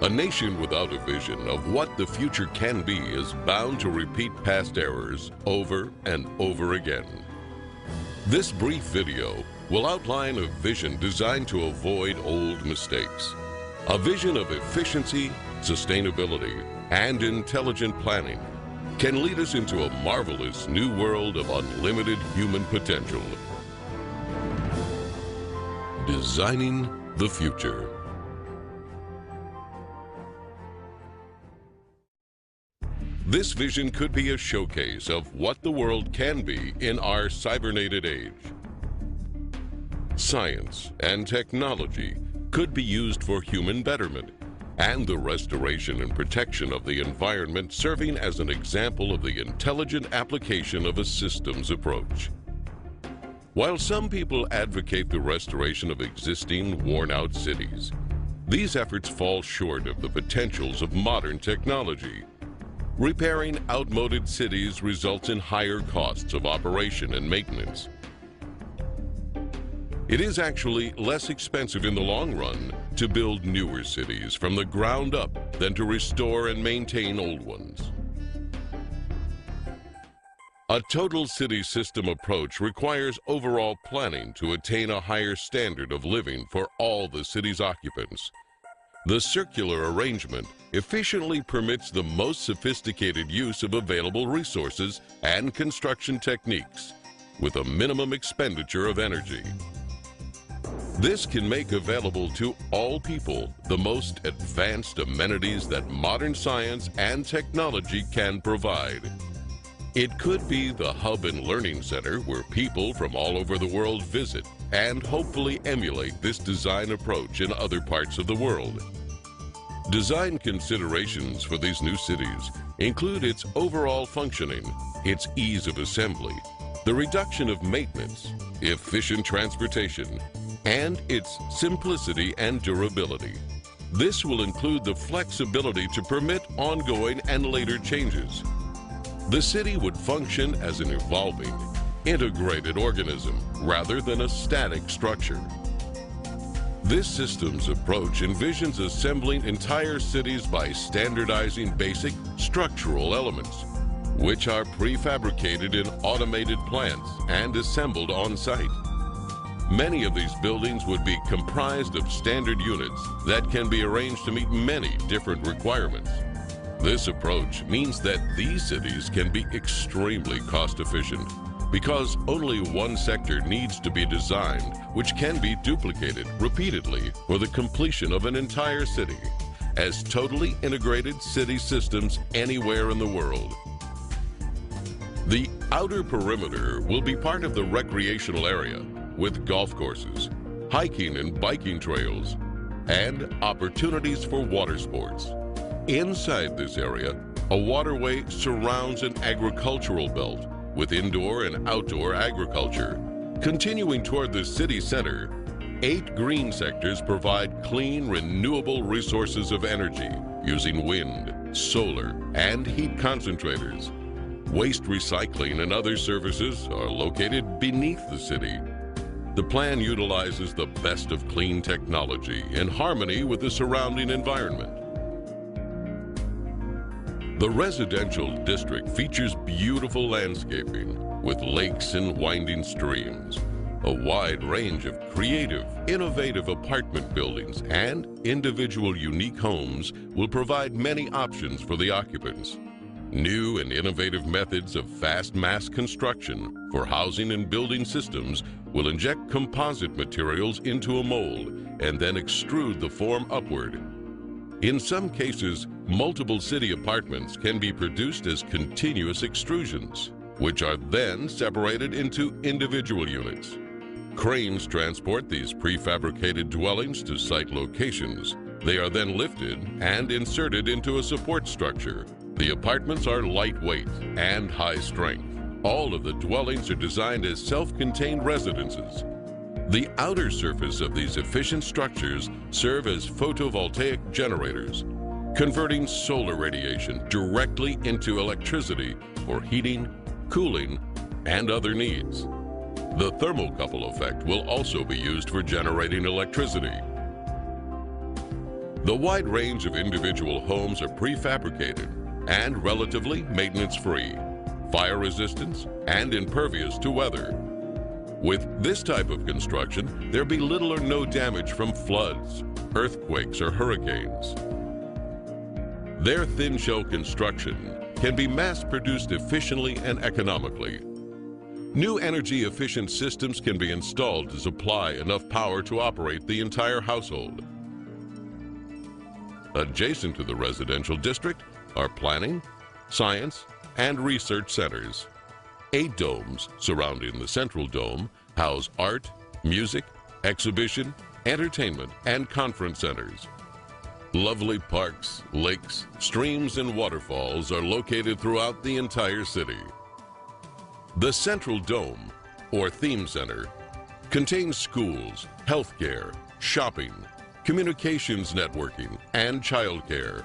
A nation without a vision of what the future can be is bound to repeat past errors over and over again. This brief video will outline a vision designed to avoid old mistakes. A vision of efficiency, sustainability, and intelligent planning can lead us into a marvelous new world of unlimited human potential. Designing the future. This vision could be a showcase of what the world can be in our cybernated age. Science and technology could be used for human betterment and the restoration and protection of the environment, serving as an example of the intelligent application of a systems approach. While some people advocate the restoration of existing, worn-out cities, these efforts fall short of the potentials of modern technology. Repairing outmoded cities results in higher costs of operation and maintenance. It is actually less expensive in the long run to build newer cities from the ground up than to restore and maintain old ones. A total city system approach requires overall planning to attain a higher standard of living for all the city's occupants. The circular arrangement efficiently permits the most sophisticated use of available resources and construction techniques with a minimum expenditure of energy. This can make available to all people the most advanced amenities that modern science and technology can provide. It could be the hub and learning center where people from all over the world visit and hopefully emulate this design approach in other parts of the world. Design considerations for these new cities include its overall functioning, its ease of assembly, the reduction of maintenance, efficient transportation, and its simplicity and durability. This will include the flexibility to permit ongoing and later changes. The city would function as an evolving, integrated organism rather than a static structure. This systems approach envisions assembling entire cities by standardizing basic structural elements, which are prefabricated in automated plants and assembled on site. Many of these buildings would be comprised of standard units that can be arranged to meet many different requirements. This approach means that these cities can be extremely cost-efficient because only one sector needs to be designed, which can be duplicated repeatedly for the completion of an entire city as totally integrated city systems anywhere in the world. The outer perimeter will be part of the recreational area with golf courses, hiking and biking trails, and opportunities for water sports. Inside this area, a waterway surrounds an agricultural belt with indoor and outdoor agriculture. Continuing toward the city center, 8 green sectors provide clean, renewable resources of energy using wind, solar, and heat concentrators. Waste recycling and other services are located beneath the city. The plan utilizes the best of clean technology in harmony with the surrounding environment. The residential district features beautiful landscaping with lakes and winding streams, a wide range of creative, innovative apartment buildings, and individual unique homes will provide many options for the occupants. New and innovative methods of fast mass construction for housing and building systems will inject composite materials into a mold and then extrude the form upward. In some cases, multiple city apartments can be produced as continuous extrusions, which are then separated into individual units. Cranes transport these prefabricated dwellings to site locations. They are then lifted and inserted into a support structure. The apartments are lightweight and high strength. All of the dwellings are designed as self-contained residences. The outer surface of these efficient structures serve as photovoltaic generators, converting solar radiation directly into electricity for heating, cooling, and other needs. The thermocouple effect will also be used for generating electricity. The wide range of individual homes are prefabricated and relatively maintenance-free, fire resistant, and impervious to weather. With this type of construction, there'll be little or no damage from floods, earthquakes, or hurricanes. Their thin shell construction can be mass-produced efficiently and economically. New energy-efficient systems can be installed to supply enough power to operate the entire household. Adjacent to the residential district are planning, science, and research centers. 8 domes surrounding the central dome house art, music, exhibition, entertainment, and conference centers. Lovely parks, lakes, streams, and waterfalls are located throughout the entire city. The central dome, or theme center, contains schools, healthcare, shopping, communications networking, and childcare.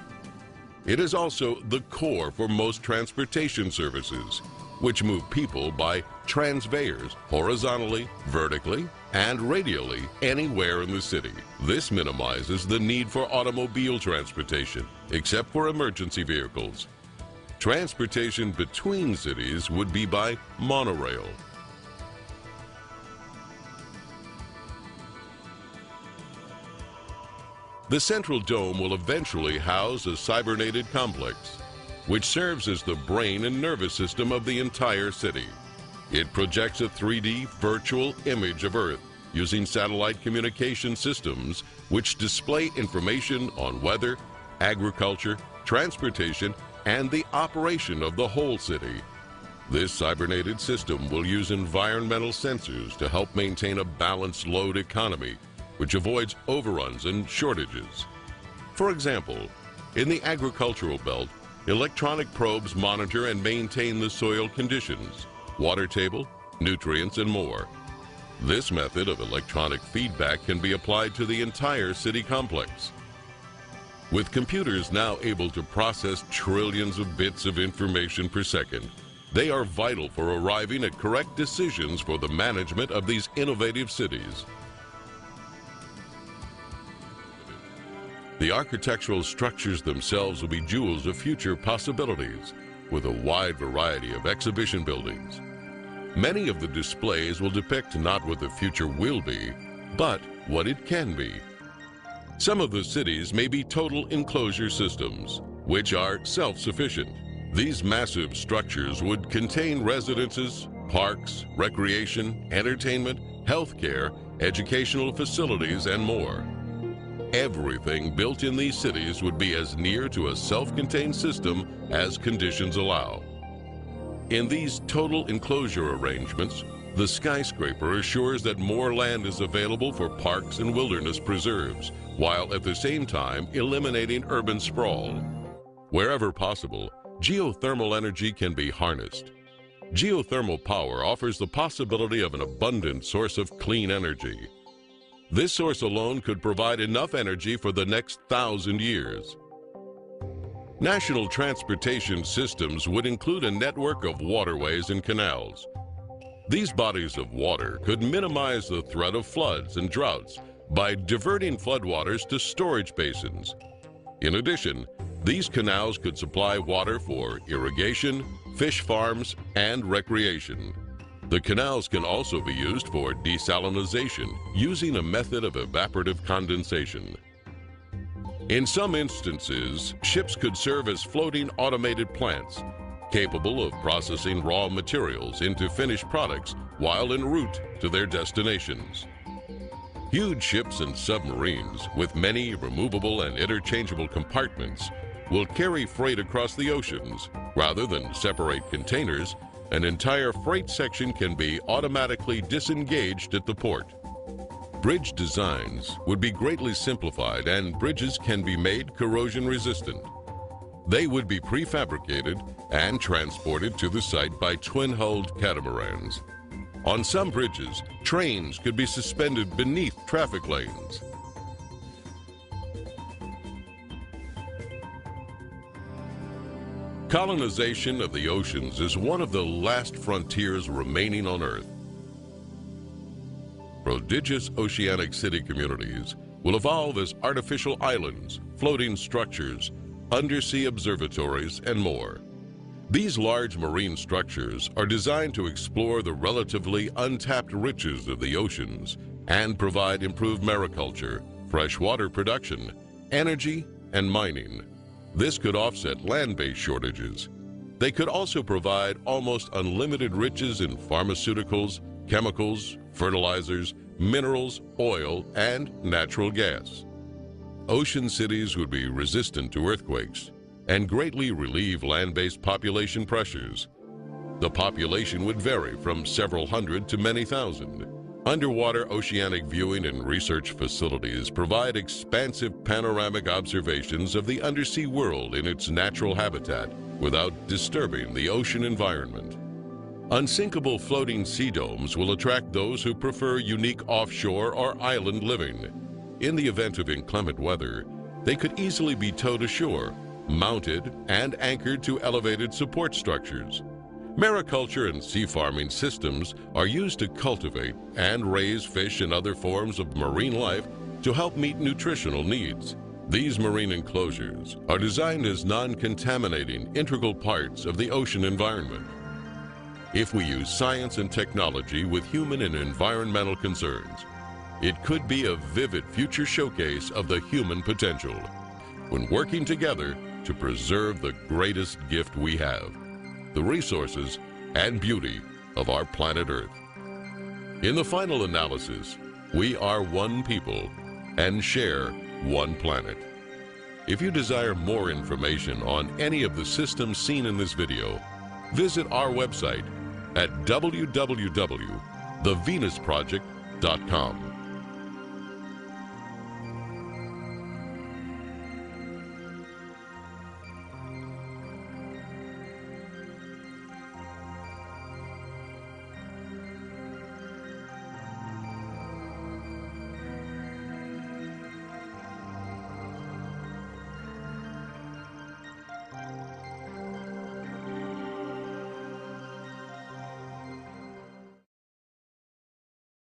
It is also the core for most transportation services, which move people by transveyors horizontally, vertically, and radially anywhere in the city. This minimizes the need for automobile transportation, except for emergency vehicles. Transportation between cities would be by monorail. The central dome will eventually house a cybernated complex, which serves as the brain and nervous system of the entire city. It projects a 3D virtual image of Earth using satellite communication systems which display information on weather, agriculture, transportation, and the operation of the whole city. This cybernated system will use environmental sensors to help maintain a balanced load economy, which avoids overruns and shortages. For example, in the agricultural belt, electronic probes monitor and maintain the soil conditions, water table, nutrients, and more. This method of electronic feedback can be applied to the entire city complex. With computers now able to process trillions of bits of information per second, they are vital for arriving at correct decisions for the management of these innovative cities. The architectural structures themselves will be jewels of future possibilities, with a wide variety of exhibition buildings. Many of the displays will depict not what the future will be, but what it can be. Some of the cities may be total enclosure systems, which are self-sufficient. These massive structures would contain residences, parks, recreation, entertainment, healthcare, educational facilities, and more. Everything built in these cities would be as near to a self-contained system as conditions allow. In these total enclosure arrangements, the skyscraper assures that more land is available for parks and wilderness preserves, while at the same time eliminating urban sprawl. Wherever possible, geothermal energy can be harnessed. Geothermal power offers the possibility of an abundant source of clean energy. This source alone could provide enough energy for the next 1,000 years. National transportation systems would include a network of waterways and canals. These bodies of water could minimize the threat of floods and droughts by diverting floodwaters to storage basins. In addition, these canals could supply water for irrigation, fish farms, and recreation. The canals can also be used for desalination using a method of evaporative condensation. In some instances, ships could serve as floating automated plants, capable of processing raw materials into finished products while en route to their destinations. Huge ships and submarines with many removable and interchangeable compartments will carry freight across the oceans. Rather than separate containers, an entire freight section can be automatically disengaged at the port. Bridge designs would be greatly simplified, and bridges can be made corrosion resistant. They would be prefabricated and transported to the site by twin-hulled catamarans. On some bridges, trains could be suspended beneath traffic lanes. Colonization of the oceans is one of the last frontiers remaining on Earth. Prodigious oceanic city communities will evolve as artificial islands, floating structures, undersea observatories, and more. These large marine structures are designed to explore the relatively untapped riches of the oceans and provide improved mariculture, freshwater production, energy, and mining. This could offset land-based shortages. They could also provide almost unlimited riches in pharmaceuticals, chemicals, fertilizers, minerals, oil, and natural gas. Ocean cities would be resistant to earthquakes and greatly relieve land-based population pressures. The population would vary from several hundred to many thousand. Underwater oceanic viewing and research facilities provide expansive panoramic observations of the undersea world in its natural habitat without disturbing the ocean environment. Unsinkable floating sea domes will attract those who prefer unique offshore or island living. In the event of inclement weather, they could easily be towed ashore, mounted and anchored to elevated support structures. Mariculture and sea farming systems are used to cultivate and raise fish and other forms of marine life to help meet nutritional needs. These marine enclosures are designed as non-contaminating integral parts of the ocean environment. If we use science and technology with human and environmental concerns, it could be a vivid future showcase of the human potential when working together to preserve the greatest gift we have, the resources and beauty of our planet Earth. In the final analysis, we are one people and share one planet. If you desire more information on any of the systems seen in this video, visit our website at www.thevenusproject.com.